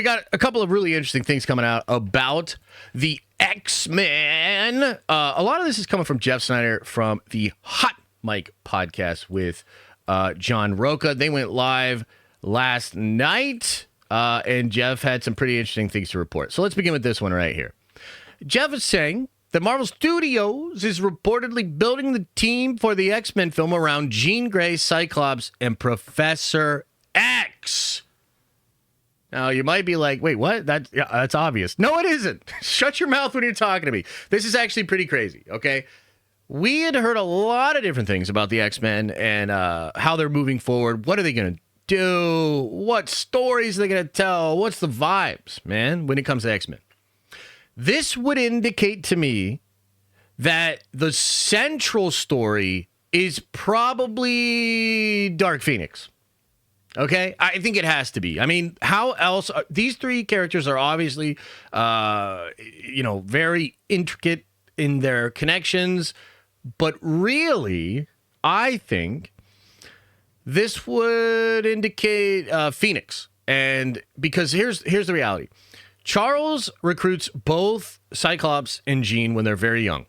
got a couple of really interesting things coming out about the X-Men. A lot of this is coming from Jeff Snyder from the Hot Mic podcast with John Roca. They went live last night, and Jeff had some pretty interesting things to report. So let's begin with this one right here. Jeff is saying that Marvel Studios is reportedly building the team for the X-Men film around Jean Grey, Cyclops, and Professor X. Now, you might be like, wait, what? That's obvious. No, it isn't. Shut your mouth when you're talking to me. This is actually pretty crazy, okay? We had heard a lot of different things about the X-Men and how they're moving forward. What are they going to do? What stories are they going to tell? What's the vibes, man, when it comes to X-Men? This would indicate to me that the central story is probably Dark Phoenix. Okay? I think it has to be. I mean, how else? These three characters are obviously, very intricate in their connections. But really, I think this would indicate Phoenix. And because here's the reality. Charles recruits both Cyclops and Jean when they're very young.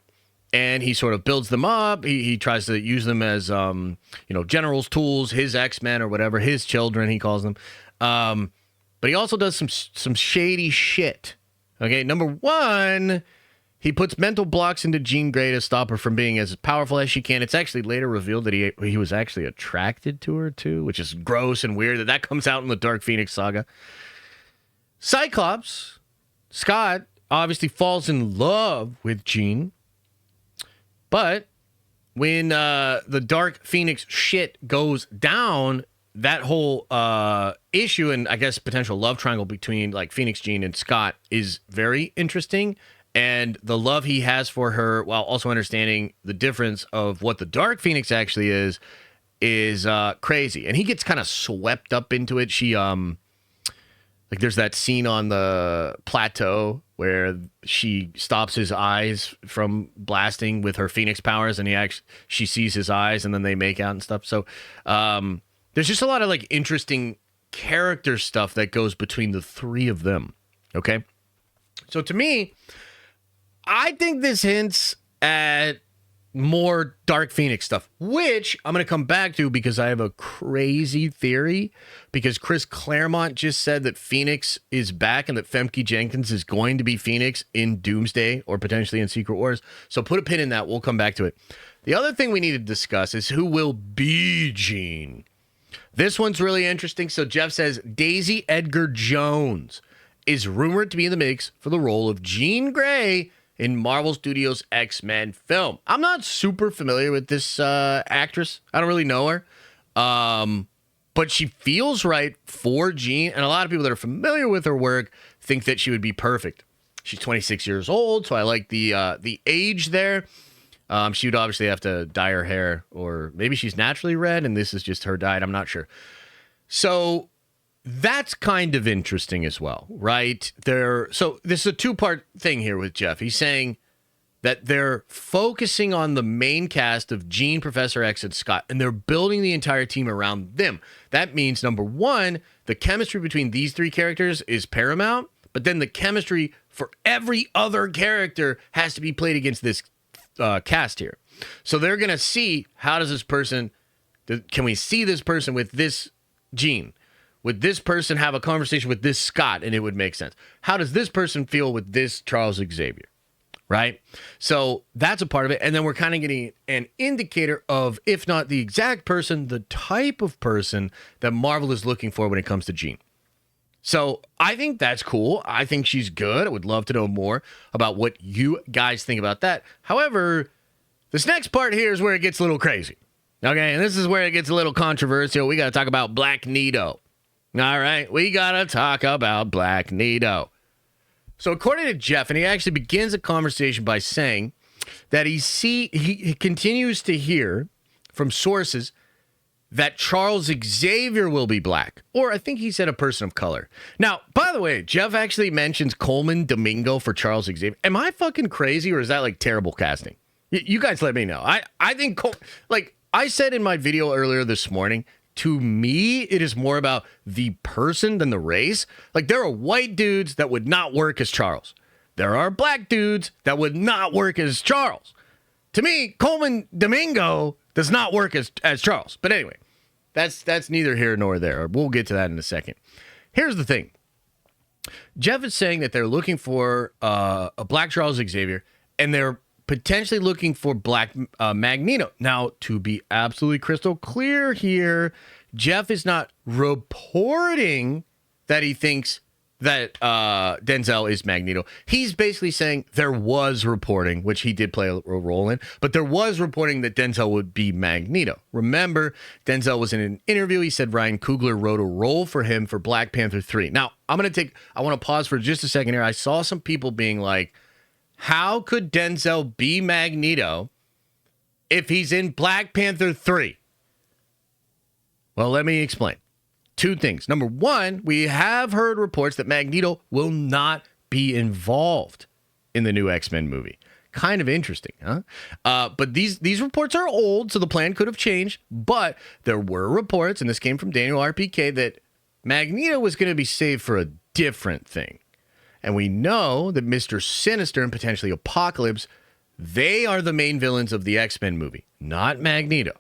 And he sort of builds them up. He tries to use them as, general's tools, his X-Men or whatever, his children, he calls them. But he also does some shady shit. Okay, number one, he puts mental blocks into Jean Grey to stop her from being as powerful as she can. It's actually later revealed that he was actually attracted to her, too, which is gross and weird that comes out in the Dark Phoenix saga. Cyclops, Scott, obviously falls in love with Jean. But when the Dark Phoenix shit goes down, that whole issue and I guess potential love triangle between like Phoenix, Jean, and Scott is very interesting. And the love he has for her, while also understanding the difference of what the Dark Phoenix actually is crazy. And he gets kind of swept up into it. She there's that scene on the plateau where she stops his eyes from blasting with her Phoenix powers, and she sees his eyes, and then they make out and stuff. So there's just a lot of like interesting character stuff that goes between the three of them. Okay, so to me, I think this hints at more Dark Phoenix stuff, which I'm going to come back to because I have a crazy theory, because Chris Claremont just said that Phoenix is back and that Femke Jenkins is going to be Phoenix in Doomsday or potentially in Secret Wars. So put a pin in that. We'll come back to it. The other thing we need to discuss is who will be Jean. This one's really interesting. So Jeff says Daisy Edgar Jones is rumored to be in the mix for the role of Jean Grey in Marvel Studios' X-Men film. I'm not super familiar with this actress. I don't really know her. But she feels right for Jean, and a lot of people that are familiar with her work think that she would be perfect. She's 26 years old, so I like the age there. She would obviously have to dye her hair, or maybe she's naturally red, and this is just her dyed. I'm not sure. So that's kind of interesting as well, right? So this is a two-part thing here with Jeff. He's saying that they're focusing on the main cast of Jean, Professor X, and Scott, and they're building the entire team around them. That means, number one, the chemistry between these three characters is paramount, but then the chemistry for every other character has to be played against this cast here. So they're going to see, how does this person, can we see this person with this Jean? Would this person have a conversation with this Scott and it would make sense? How does this person feel with this Charles Xavier? Right? So that's a part of it. And then we're kind of getting an indicator of, if not the exact person, the type of person that Marvel is looking for when it comes to Jean. So I think that's cool. I think she's good. I would love to know more about what you guys think about that. However, this next part here is where it gets a little crazy. Okay, and this is where it gets a little controversial. We got to talk about Magneto. All right, we got to talk about Magneto. So according to Jeff, and he actually begins a conversation by saying that he continues to hear from sources that Charles Xavier will be black. Or I think he said a person of color. Now, by the way, Jeff actually mentions Coleman Domingo for Charles Xavier. Am I fucking crazy, or is that like terrible casting? You guys let me know. I think, like I said in my video earlier this morning, to me, it is more about the person than the race. Like, there are white dudes that would not work as Charles. There are black dudes that would not work as Charles. To me, Coleman Domingo does not work as Charles. But anyway, that's neither here nor there. We'll get to that in a second. Here's the thing. Jeff is saying that they're looking for a black Charles Xavier, and they're potentially looking for black Magneto. Now, to be absolutely crystal clear here, Jeff is not reporting that he thinks that Denzel is Magneto. He's basically saying there was reporting, which he did play a role in, but there was reporting that Denzel would be Magneto. Remember, Denzel was in an interview. He said Ryan Coogler wrote a role for him for Black Panther 3. Now, I want to pause for just a second here. I saw some people being like, how could Denzel be Magneto if he's in Black Panther 3? Well, let me explain. Two things. Number one, we have heard reports that Magneto will not be involved in the new X-Men movie. Kind of interesting, huh? But these reports are old, so the plan could have changed. But there were reports, and this came from Daniel RPK, that Magneto was going to be saved for a different thing. And we know that Mr. Sinister and potentially Apocalypse, they are the main villains of the X-Men movie, not Magneto.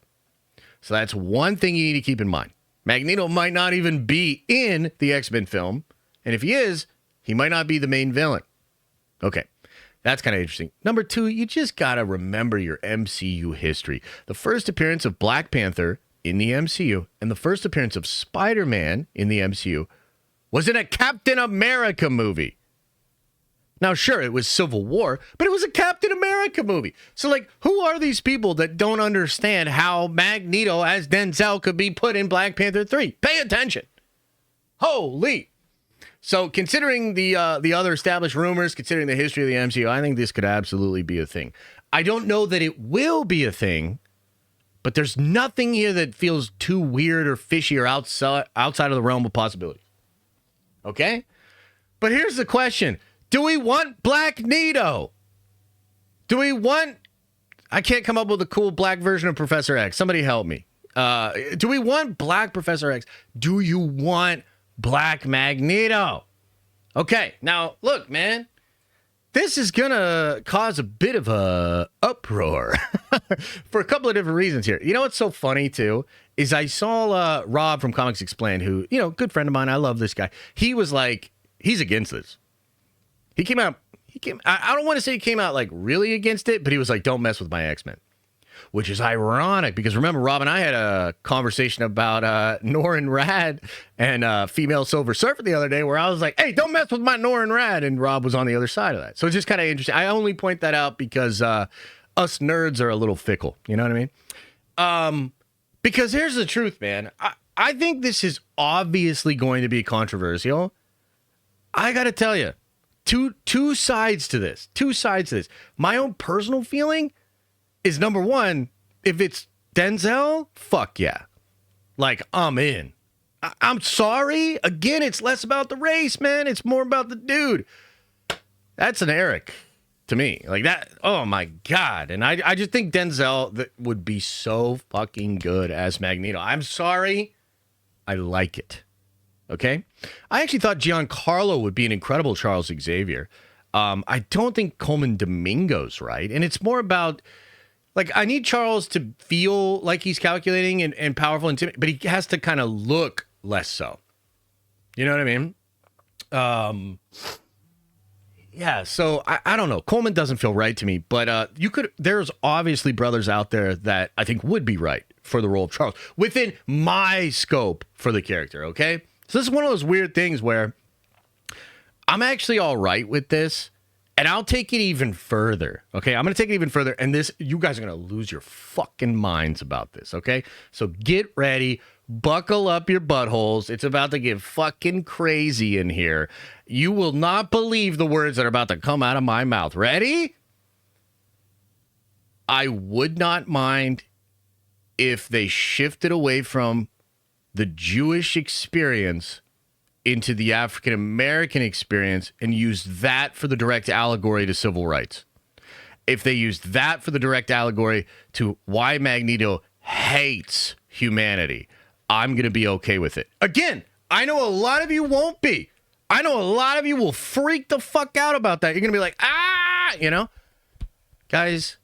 So that's one thing you need to keep in mind. Magneto might not even be in the X-Men film. And if he is, he might not be the main villain. Okay, that's kind of interesting. Number two, you just got to remember your MCU history. The first appearance of Black Panther in the MCU and the first appearance of Spider-Man in the MCU was in a Captain America movie. Now, sure, it was Civil War, but it was a Captain America movie. So, like, who are these people that don't understand how Magneto as Denzel could be put in Black Panther 3? Pay attention. Holy. So, considering the other established rumors, considering the history of the MCU, I think this could absolutely be a thing. I don't know that it will be a thing, but there's nothing here that feels too weird or fishy or outside of the realm of possibility. Okay? But here's the question. Do we want Black Neato? Do we want... I can't come up with a cool black version of Professor X. Somebody help me. Do we want Black Professor X? Do you want Black Magneto? Okay, now, look, man. This is going to cause a bit of a uproar for a couple of different reasons here. You know what's so funny, too, is I saw Rob from Comics Explained, who, you know, good friend of mine. I love this guy. He was like, he's against this. He came out, I don't want to say he came out like really against it, but he was like, don't mess with my X-Men, which is ironic because remember, Rob and I had a conversation about Norrin Rad and Female Silver Surfer the other day where I was like, hey, don't mess with my Norrin Rad. And Rob was on the other side of that. So it's just kind of interesting. I only point that out because us nerds are a little fickle. You know what I mean? Because here's the truth, man. I think this is obviously going to be controversial. I got to tell you. Two sides to this. My own personal feeling is, number one, if it's Denzel, fuck yeah. Like, I'm in. I'm sorry. Again, it's less about the race, man. It's more about the dude. That's an Eric to me. Like that. Oh, my God. And I just think Denzel would be so fucking good as Magneto. I'm sorry. I like it. Okay? I actually thought Giancarlo would be an incredible Charles Xavier. I don't think Coleman Domingo's right. And it's more about, like, I need Charles to feel like he's calculating and powerful, and but he has to kind of look less so. You know what I mean? Yeah, so I don't know. Coleman doesn't feel right to me, but there's obviously brothers out there that I think would be right for the role of Charles within my scope for the character, okay? So this is one of those weird things where I'm actually all right with this, and I'll take it even further, okay? I'm going to take it even further, and you guys are going to lose your fucking minds about this, okay? So get ready, buckle up your buttholes. It's about to get fucking crazy in here. You will not believe the words that are about to come out of my mouth. Ready? I would not mind if they shifted away from the Jewish experience into the African American experience and used that for the direct allegory to civil rights. If they used that for the direct allegory to why Magneto hates humanity, I'm going to be okay with it. Again, I know a lot of you won't be. I know a lot of you will freak the fuck out about that. You're going to be like, you know? Guys,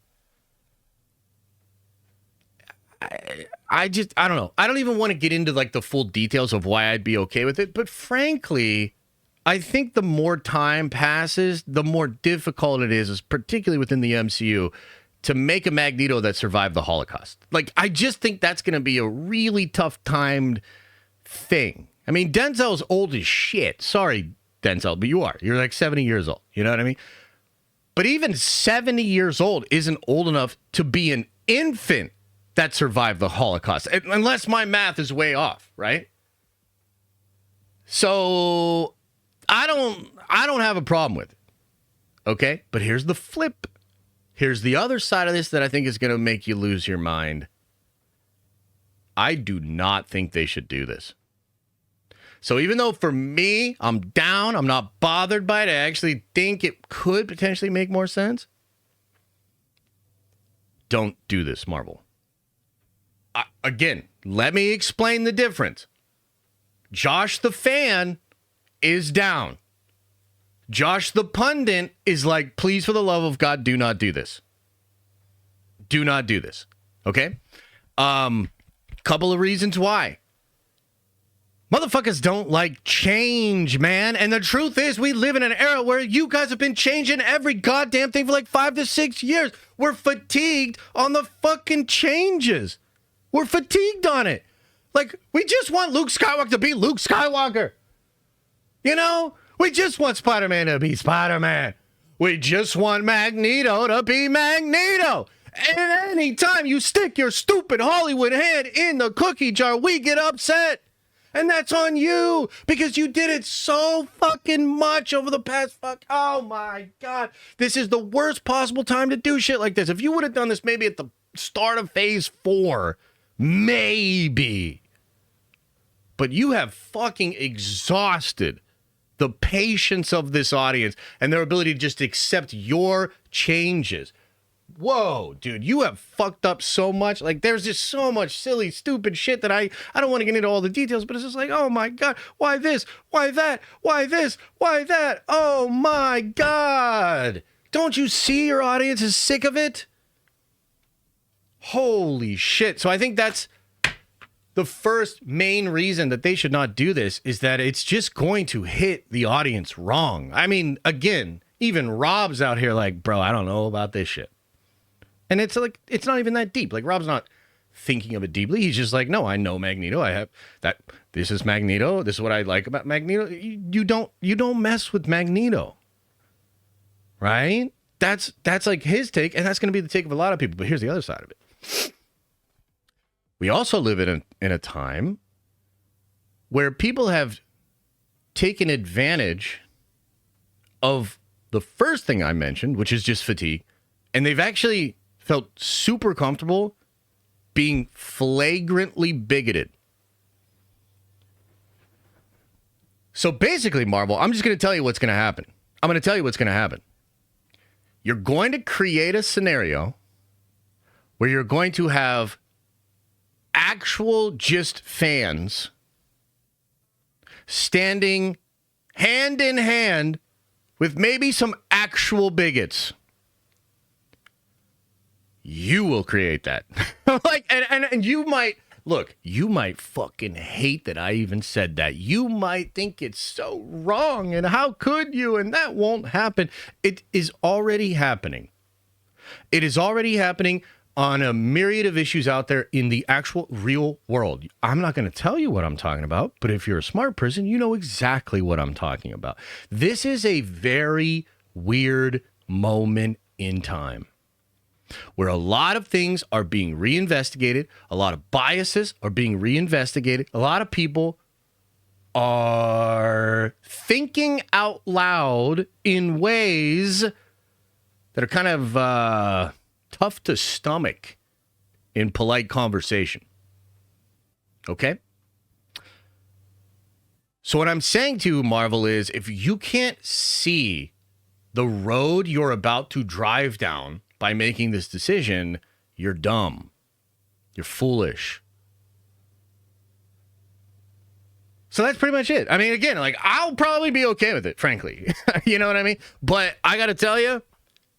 I don't know. I don't even want to get into like the full details of why I'd be okay with it. But frankly, I think the more time passes, the more difficult it is particularly within the MCU, to make a Magneto that survived the Holocaust. Like, I just think that's going to be a really tough timed thing. I mean, Denzel's old as shit. Sorry, Denzel, but you are. You're like 70 years old. You know what I mean? But even 70 years old isn't old enough to be an infant that survived the Holocaust, unless my math is way off, right? So I don't have a problem with it. Okay? But here's the flip. Here's the other side of this that I think is going to make you lose your mind. I do not think they should do this. So even though for me, I'm down, I'm not bothered by it, I actually think it could potentially make more sense. Don't do this, Marvel. Again, let me explain the difference. Josh the fan is down. Josh the pundit is like, please, for the love of God, do not do this. Do not do this. Okay? Couple of reasons why. Motherfuckers don't like change, man. And the truth is, we live in an era where you guys have been changing every goddamn thing for like 5 to 6 years. We're fatigued on the fucking changes. We're fatigued on it. Like, we just want Luke Skywalker to be Luke Skywalker. You know? We just want Spider-Man to be Spider-Man. We just want Magneto to be Magneto. And any time you stick your stupid Hollywood head in the cookie jar, we get upset. And that's on you, because you did it so fucking much over the past oh my God. This is the worst possible time to do shit like this. If you would have done this maybe at the start of phase 4, maybe. But you have fucking exhausted the patience of this audience and their ability to just accept your changes. Whoa, dude, you have fucked up so much. Like, there's just so much silly, stupid shit that I don't want to get into all the details, but it's just like, oh my God, why this? Why that? Why this? Why that? Oh my God. Don't you see your audience is sick of it? Holy shit. So I think that's the first main reason that they should not do this, is that it's just going to hit the audience wrong. I mean, again, even Rob's out here like, bro, I don't know about this shit. And it's like, it's not even that deep. Like, Rob's not thinking of it deeply. He's just like, no, I know Magneto. I have that. This is Magneto. This is what I like about Magneto. You don't mess with Magneto. Right? That's like his take, and that's going to be the take of a lot of people. But here's the other side of it. We also live in a time where people have taken advantage of the first thing I mentioned, which is just fatigue, and they've actually felt super comfortable being flagrantly bigoted. So basically, Marvel, I'm just going to tell you what's going to happen. I'm going to tell you what's going to happen. You're going to create a scenario where you're going to have actual just fans standing hand in hand with maybe some actual bigots. You will create that. Like, and you might, look, you might fucking hate that I even said that. You might think it's so wrong, and how could you? And that won't happen. It is already happening. It is already happening on a myriad of issues out there in the actual real world. I'm not going to tell you what I'm talking about, but if you're a smart person, you know exactly what I'm talking about. This is a very weird moment in time where a lot of things are being reinvestigated, a lot of biases are being reinvestigated, a lot of people are thinking out loud in ways that are kind of tough to stomach in polite conversation. Okay? So what I'm saying to you, Marvel, is if you can't see the road you're about to drive down by making this decision, you're dumb. You're foolish. So that's pretty much it. I mean, again, like, I'll probably be okay with it, frankly. You know what I mean? But I got to tell you,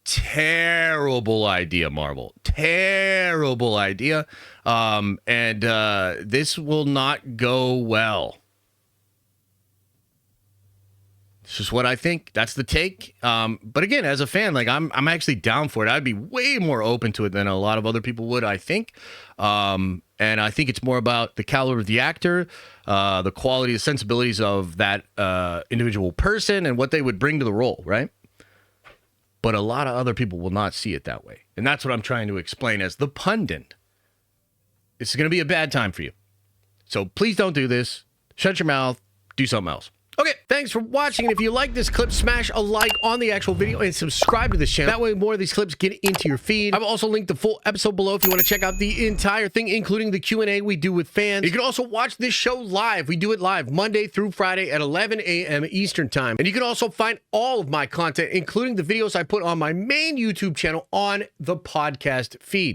terrible idea, Marvel. Terrible idea. This will not go well. It's just what I think. That's the take. But again, as a fan, like I'm actually down for it. I'd be way more open to it than a lot of other people would, I think. And I think it's more about the caliber of the actor, the quality, the sensibilities of that individual person, and what they would bring to the role, right? But a lot of other people will not see it that way. And that's what I'm trying to explain as the pundit. It's going to be a bad time for you. So please don't do this. Shut your mouth. Do something else. Okay, thanks for watching. And if you like this clip, smash a like on the actual video and subscribe to this channel. That way more of these clips get into your feed. I've also linked the full episode below if you want to check out the entire thing, including the Q&A we do with fans. You can also watch this show live. We do it live Monday through Friday at 11 a.m. Eastern Time. And you can also find all of my content, including the videos I put on my main YouTube channel, on the podcast feed.